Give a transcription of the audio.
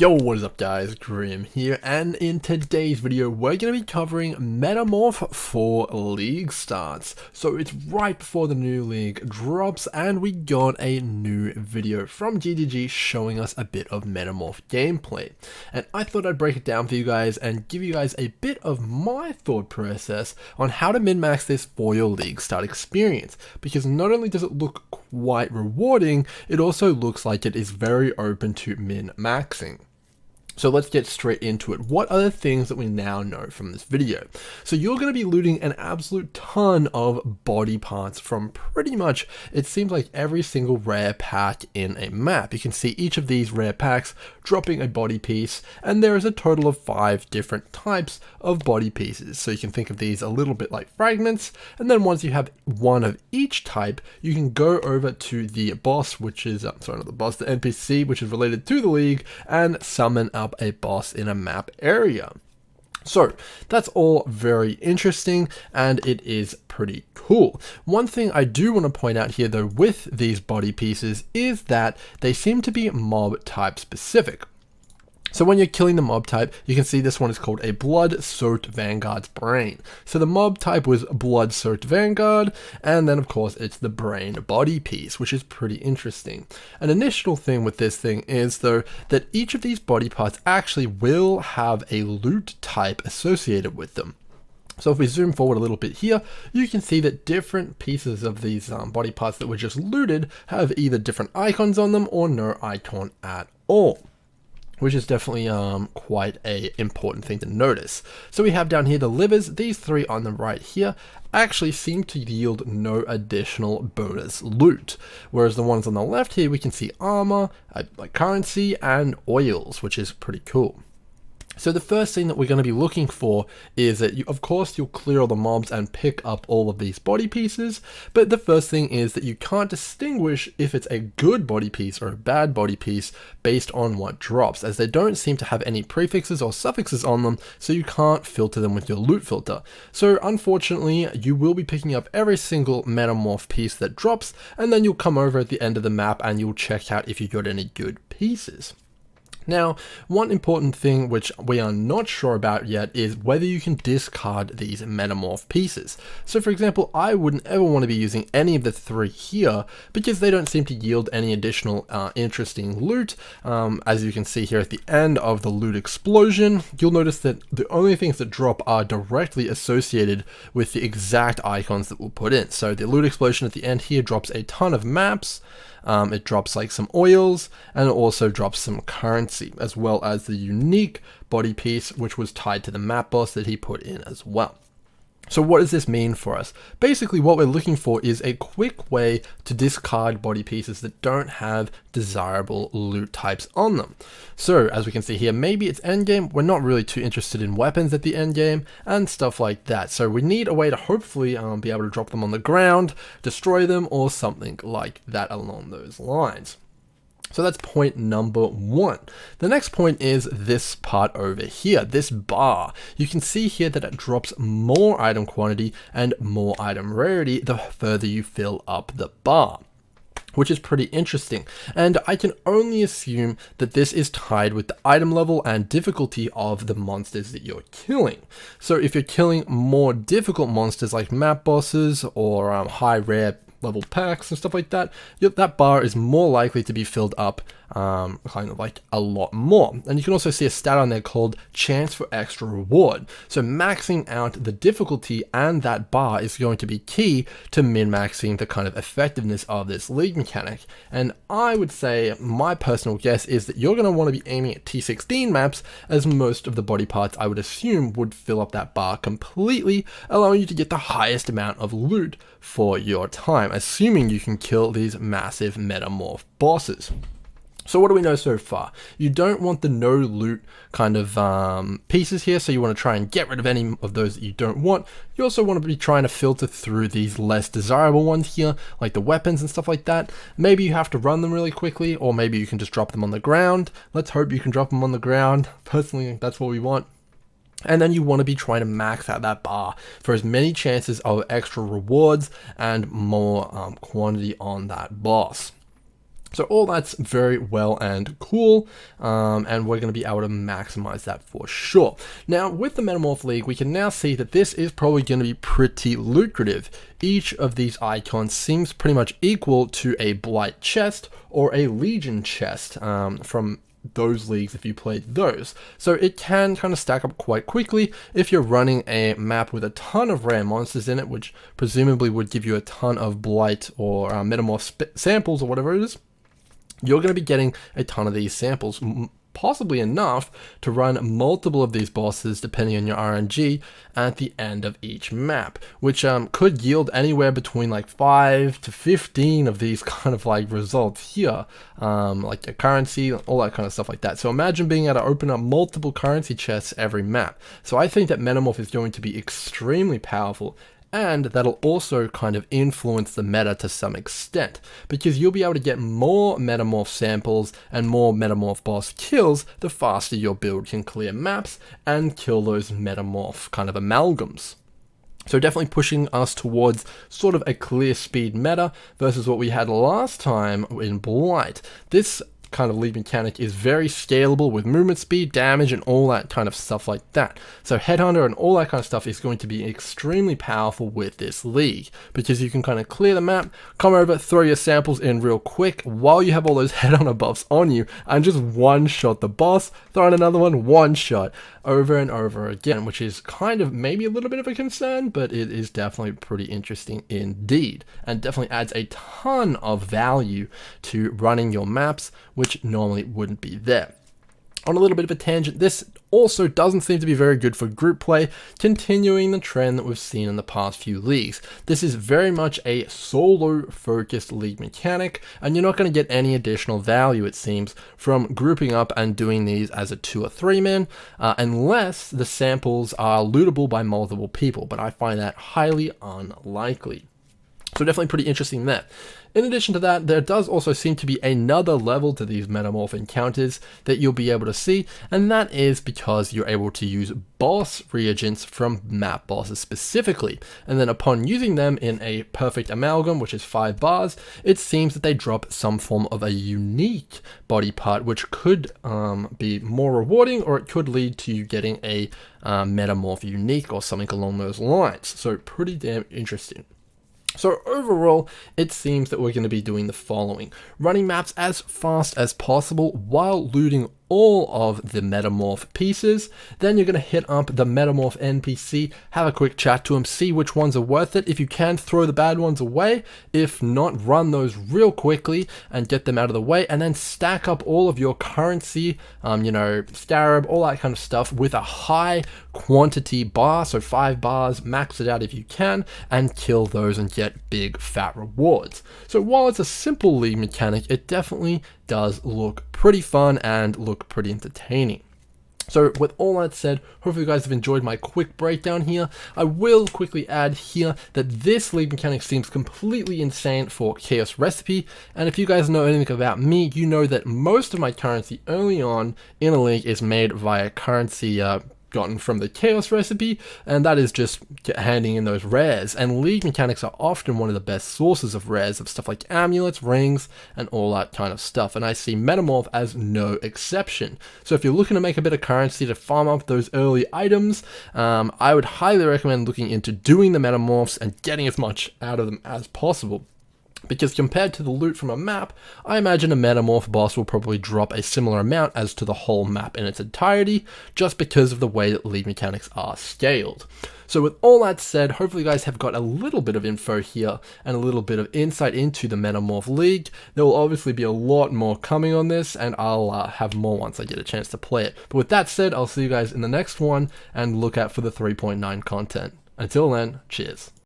Yo, what is up guys, Grim here, and in today's video we're going to be covering Metamorph for League starts. So it's right before the new league drops and we got a new video from GGG showing us a bit of Metamorph gameplay. And I thought I'd break it down for you guys and give you guys a bit of my thought process on how to min-max this for your league start experience. Because not only does it look quite rewarding, it also looks like it is very open to min-maxing. So let's get straight into it. What are the things that we now know from this video? So you're going to be looting an absolute ton of body parts from pretty much, it seems like every single rare pack in a map. You can see each of these rare packs dropping a body piece, and there is a total of 5 different types of body pieces. So you can think of these a little bit like fragments, and then once you have one of each type, you can go over to the boss, which is, sorry, not the boss, the NPC, which is related to the league, and summon up a boss in a map area. So that's all very interesting and it is pretty cool. One thing I do want to point out here though with these body pieces is that they seem to be mob type specific. So when you're killing the mob type, you can see this one is called a Blood-Soaked Vanguard's Brain. So the mob type was Blood-Soaked Vanguard, and then of course it's the brain body piece, which is pretty interesting. An initial thing with this thing is though, that each of these body parts actually will have a loot type associated with them. So if we zoom forward a little bit here, you can see that different pieces of these body parts that were just looted have either different icons on them or no icon at all, which is definitely quite a important thing to notice. So we have down here the livers. These 3 on the right here actually seem to yield no additional bonus loot, whereas the ones on the left here we can see armor, like currency, and oils, which is pretty cool. So the first thing that we're going to be looking for is that of course you'll clear all the mobs and pick up all of these body pieces, but the first thing is that you can't distinguish if it's a good body piece or a bad body piece based on what drops, as they don't seem to have any prefixes or suffixes on them, so you can't filter them with your loot filter. So unfortunately you will be picking up every single Metamorph piece that drops, and then you'll come over at the end of the map and you'll check out if you got any good pieces. Now, one important thing which we are not sure about yet is whether you can discard these Metamorph pieces. So for example, I wouldn't ever want to be using any of the 3 here because they don't seem to yield any additional interesting loot. As you can see here at the end of the loot explosion, you'll notice that the only things that drop are directly associated with the exact icons that we'll put in. So the loot explosion at the end here drops a ton of maps. It drops like some oils, and it also drops some currency, as well as the unique body piece which was tied to the map boss that he put in as well. So what does this mean for us? Basically what we're looking for is a quick way to discard body pieces that don't have desirable loot types on them. So as we can see here, maybe it's endgame, we're not really too interested in weapons at the endgame and stuff like that. So we need a way to hopefully be able to drop them on the ground, destroy them, or something like that along those lines. So that's point number 1. The next point is this part over here, this bar. You can see here that it drops more item quantity and more item rarity the further you fill up the bar, which is pretty interesting. And I can only assume that this is tied with the item level and difficulty of the monsters that you're killing. So if you're killing more difficult monsters like map bosses or high rare level packs and stuff like that, that bar is more likely to be filled up kind of like a lot more. And you can also see a stat on there called chance for extra reward. So maxing out the difficulty and that bar is going to be key to min-maxing the kind of effectiveness of this league mechanic. And I would say my personal guess is that you're going to want to be aiming at T16 maps, as most of the body parts I would assume would fill up that bar completely, allowing you to get the highest amount of loot for your time, assuming you can kill these massive Metamorph bosses. So what do we know so far? You don't want the no loot kind of pieces here, so you want to try and get rid of any of those that you don't want. You also want to be trying to filter through these less desirable ones here, like the weapons and stuff like that. Maybe you have to run them really quickly, or maybe you can just drop them on the ground. Let's hope you can drop them on the ground. Personally, that's what we want. And then you want to be trying to max out that bar for as many chances of extra rewards and more quantity on that boss. So all that's very well and cool, and we're going to be able to maximize that for sure. Now, with the Metamorph League, we can now see that this is probably going to be pretty lucrative. Each of these icons seems pretty much equal to a Blight chest or a Legion chest from those leagues if you played those. So it can kind of stack up quite quickly if you're running a map with a ton of rare monsters in it, which presumably would give you a ton of Blight or Metamorph samples or whatever it is. You're going to be getting a ton of these samples, possibly enough to run multiple of these bosses depending on your RNG at the end of each map, which could yield anywhere between like 5 to 15 of these kind of like results here, like a currency, all that kind of stuff like that. So imagine being able to open up multiple currency chests every map. So I think that Metamorph is going to be extremely powerful, and that'll also kind of influence the meta to some extent, because you'll be able to get more Metamorph samples and more Metamorph boss kills the faster your build can clear maps and kill those Metamorph kind of amalgams. So definitely pushing us towards sort of a clear speed meta versus what we had last time in Blight. This kind of league mechanic is very scalable with movement speed, damage, and all that kind of stuff like that. So Headhunter and all that kind of stuff is going to be extremely powerful with this league, because you can kind of clear the map, come over, throw your samples in real quick while you have all those Headhunter buffs on you, and just one-shot the boss, throw in another one shot, over and over again, which is kind of maybe a little bit of a concern, but it is definitely pretty interesting indeed, and definitely adds a ton of value to running your maps, which normally wouldn't be there. On a little bit of a tangent, this also doesn't seem to be very good for group play, continuing the trend that we've seen in the past few leagues. This is very much a solo-focused league mechanic, and you're not going to get any additional value, it seems, from grouping up and doing these as a 2 or 3 man, unless the samples are lootable by multiple people, but I find that highly unlikely. So definitely pretty interesting there. In addition to that, there does also seem to be another level to these Metamorph encounters that you'll be able to see, and that is because you're able to use boss reagents from map bosses specifically, and then upon using them in a perfect amalgam, which is 5 bars, it seems that they drop some form of a unique body part, which could be more rewarding, or it could lead to you getting a Metamorph unique or something along those lines. So pretty damn interesting. So overall, it seems that we're going to be doing the following: running maps as fast as possible while looting all of the Metamorph pieces. Then you're going to hit up the Metamorph NPC, have a quick chat to him, see which ones are worth it. If you can, throw the bad ones away. If not, run those real quickly and get them out of the way, and then stack up all of your currency, scarab, all that kind of stuff with a high quantity bar, so 5 bars, max it out if you can, and kill those and get big fat rewards. So while it's a simple league mechanic, it definitely does look pretty fun and look pretty entertaining. So with all that said, hopefully you guys have enjoyed my quick breakdown here. I will quickly add here that this league mechanic seems completely insane for Chaos Recipe, and if you guys know anything about me, you know that most of my currency early on in a league is made via currency gotten from the Chaos Recipe, and that is just handing in those rares, and league mechanics are often one of the best sources of rares of stuff like amulets, rings, and all that kind of stuff, and I see Metamorph as no exception. So if you're looking to make a bit of currency to farm up those early items, I would highly recommend looking into doing the Metamorphs and getting as much out of them as possible. Because compared to the loot from a map, I imagine a Metamorph boss will probably drop a similar amount as to the whole map in its entirety, just because of the way that league mechanics are scaled. So with all that said, hopefully you guys have got a little bit of info here and a little bit of insight into the Metamorph League. There will obviously be a lot more coming on this, and I'll have more once I get a chance to play it. But with that said, I'll see you guys in the next one, and look out for the 3.9 content. Until then, cheers.